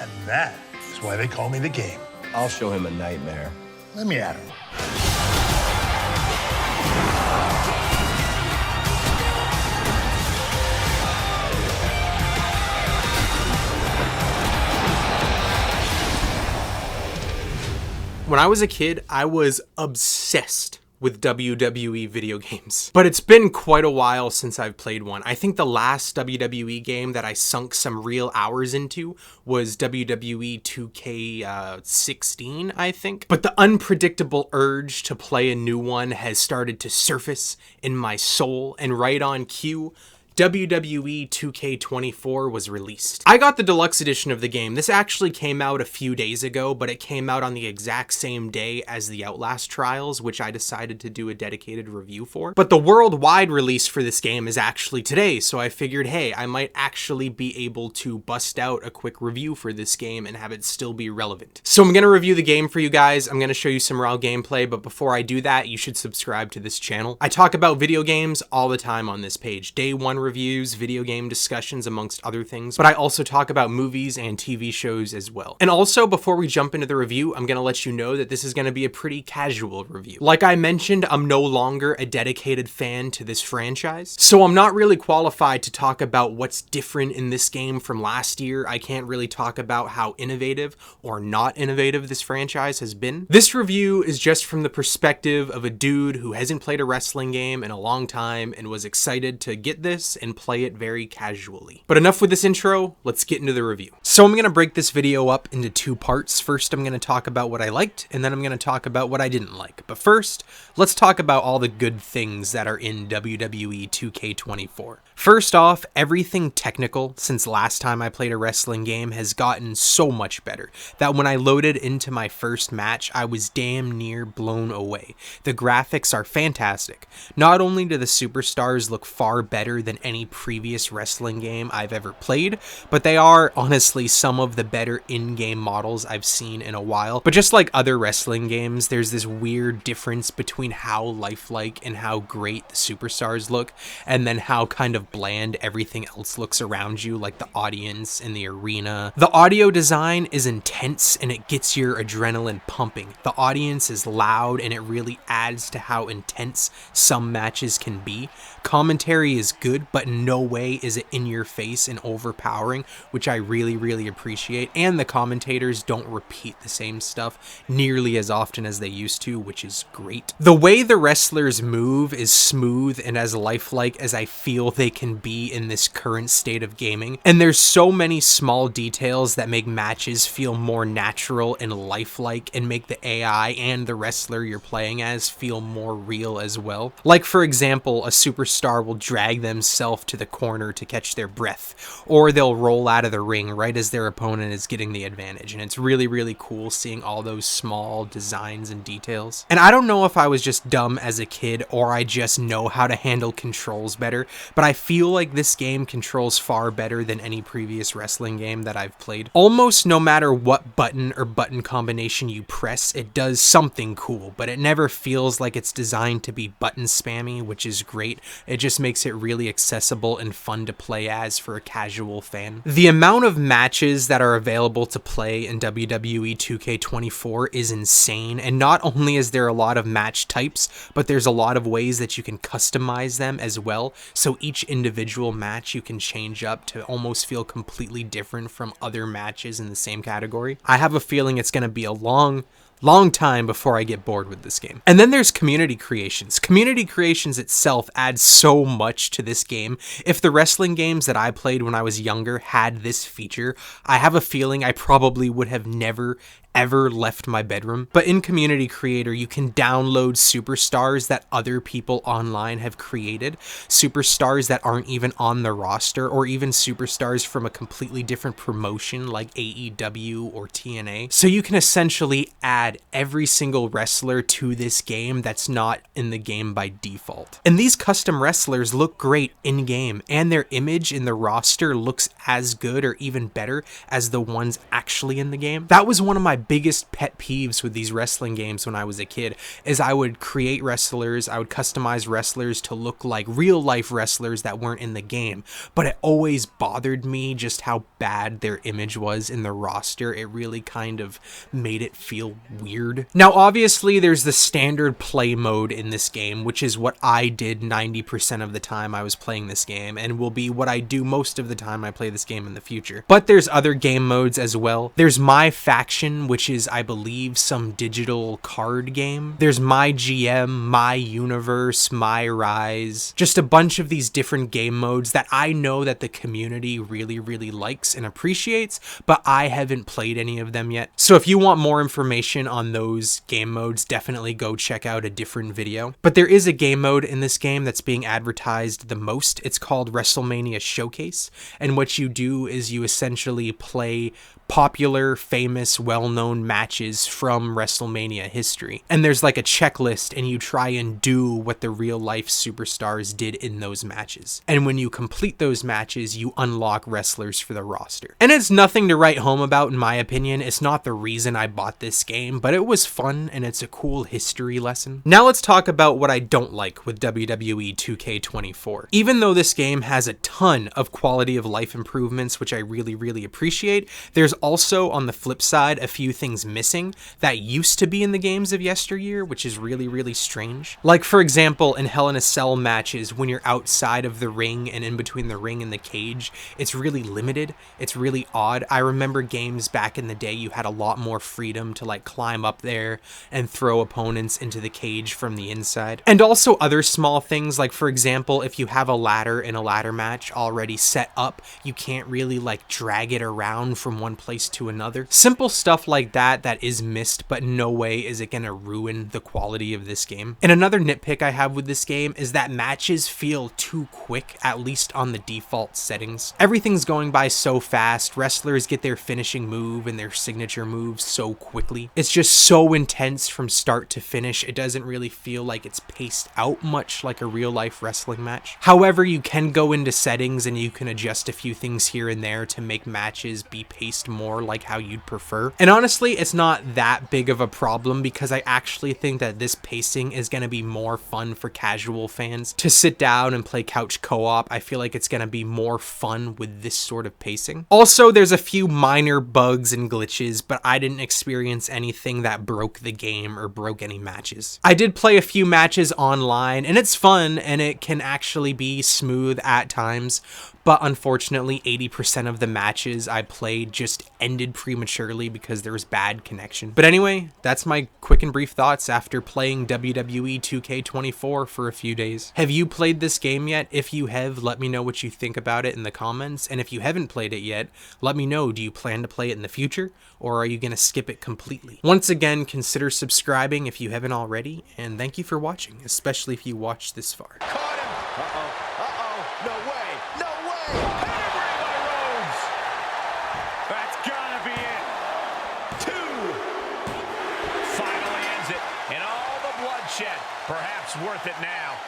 And that is why they call me the Game. I'll show him a nightmare. Let me at him. When I was a kid, I was obsessed with WWE video games. But it's been quite a while since I've played one. I think the last WWE game that I sunk some real hours into was WWE 2K24, I think. But the unpredictable urge to play a new one has started to surface in my soul, and right on cue, WWE 2K24 was released. I got the deluxe edition of the game. This actually came out a few days ago, but it came out on the exact same day as the Outlast Trials, which I decided to do a dedicated review for. But the worldwide release for this game is actually today, so I figured, hey, I might actually be able to bust out a quick review for this game and have it still be relevant. So I'm going to review the game for you guys. I'm going to show you some raw gameplay, but before I do that, you should subscribe to this channel. I talk about video games all the time on this page. Day one reviews, video game discussions, amongst other things, but I also talk about movies and TV shows as well. And also, before we jump into the review, I'm going to let you know that this is going to be a pretty casual review. Like I mentioned, I'm no longer a dedicated fan to this franchise, so I'm not really qualified to talk about what's different in this game from last year. I can't really talk about how innovative or not innovative this franchise has been. This review is just from the perspective of a dude who hasn't played a wrestling game in a long time and was excited to get this and play it very casually. But enough with this intro, let's get into the review. So I'm going to break this video up into two parts. First, I'm going to talk about what I liked, and then I'm going to talk about what I didn't like. But first, let's talk about all the good things that are in WWE 2K24. First off, everything technical since last time I played a wrestling game has gotten so much better that when I loaded into my first match, I was damn near blown away. The graphics are fantastic. Not only do the superstars look far better than any previous wrestling game I've ever played, but they are honestly some of the better in-game models I've seen in a while. But just like other wrestling games, there's this weird difference between how lifelike and how great the superstars look, and then how kind of bland everything else looks around you, like the audience and the arena. The audio design is intense and it gets your adrenaline pumping. The audience is loud and it really adds to how intense some matches can be. Commentary is good, but in no way is it in your face and overpowering, which I really appreciate. And the commentators don't repeat the same stuff nearly as often as they used to, which is great. The way the wrestlers move is smooth and as lifelike as I feel they can be in this current state of gaming. And there's so many small details that make matches feel more natural and lifelike and make the AI and the wrestler you're playing as feel more real as well. Like, for example, a superstar will drag themselves to the corner to catch their breath, or they'll roll out of the ring right as their opponent is getting the advantage. And it's really cool seeing all those small designs and details. And I don't know if I was just dumb as a kid or I just know how to handle controls better, but I feel like this game controls far better than any previous wrestling game that I've played. Almost no matter what button or button combination you press, it does something cool, but it never feels like it's designed to be button spammy, which is great. It just makes it really accessible and fun to play as for a casual fan. The amount of matches that are available to play in WWE 2K24 is insane, and not only is there a lot of match types, but there's a lot of ways that you can customize them as well, so each individual match you can change up to almost feel completely different from other matches in the same category. I have a feeling it's going to be a long time before I get bored with this game. And then there's community creations. Community creations itself adds so much to this game. If the wrestling games that I played when I was younger had this feature, I have a feeling I probably would have never ever left my bedroom. But in Community Creator, you can download superstars that other people online have created, superstars that aren't even on the roster, or even superstars from a completely different promotion like AEW or TNA. So you can essentially add every single wrestler to this game that's not in the game by default. And these custom wrestlers look great in game, and their image in the roster looks as good or even better as the ones actually in the game. That was one of my biggest pet peeves with these wrestling games when I was a kid is I would create wrestlers, I would customize wrestlers to look like real life wrestlers that weren't in the game, but it always bothered me just how bad their image was in the roster. It really kind of made it feel weird. Now, obviously, there's the standard play mode in this game, which is what I did 90% of the time I was playing this game, and will be what I do most of the time I play this game in the future. But there's other game modes as well. There's My Faction, which is, I believe, some digital card game. There's My GM, My Universe, My Rise, just a bunch of these different game modes that I know that the community really likes and appreciates, but I haven't played any of them yet. So if you want more information on those game modes, definitely go check out a different video. But there is a game mode in this game that's being advertised the most. It's called WrestleMania Showcase, and what you do is you essentially play popular, famous, well-known matches from WrestleMania history. And there's like a checklist, and you try and do what the real-life superstars did in those matches. And when you complete those matches, you unlock wrestlers for the roster. And it's nothing to write home about, in my opinion. It's not the reason I bought this game, but it was fun, and it's a cool history lesson. Now let's talk about what I don't like with WWE 2K24. Even though this game has a ton of quality of life improvements, which I really appreciate, there's also, on the flip side, a few things missing that used to be in the games of yesteryear, which is really strange. Like, for example, in Hell in a Cell matches, when you're outside of the ring and in between the ring and the cage, it's really limited. It's really odd. I remember games back in the day, you had a lot more freedom to like climb up there and throw opponents into the cage from the inside. And also other small things, like, for example, if you have a ladder in a ladder match already set up, you can't really like drag it around from one place to another. Simple stuff like that that is missed, but no way is it gonna ruin the quality of this game. And another nitpick I have with this game is that matches feel too quick, at least on the default settings. Everything's going by so fast. Wrestlers get their finishing move and their signature moves so quickly. It's just so intense from start to finish. It doesn't really feel like it's paced out much like a real life wrestling match. However, you can go into settings and you can adjust a few things here and there to make matches be paced more like how you'd prefer. And honestly, it's not that big of a problem, because I actually think that this pacing is going to be more fun for casual fans to sit down and play couch co-op. I feel like it's going to be more fun with this sort of pacing. Also, there's a few minor bugs and glitches, but I didn't experience anything that broke the game or broke any matches. I did play a few matches online, and it's fun, and it can actually be smooth at times, but unfortunately 80% of the matches I played just ended prematurely because there was bad connection. But anyway, that's my quick and brief thoughts after playing WWE 2K24 for a few days. Have you played this game yet? If you have, let me know what you think about it in the comments. And if you haven't played it yet, let me know, do you plan to play it in the future, or are you going to skip it completely? Once again, consider subscribing if you haven't already, and thank you for watching, especially if you watched this far. Caught him. No way. No way. Pedigree by Rhodes. That's gotta be it. 2. Finally ends it. And all the bloodshed. Perhaps worth it now.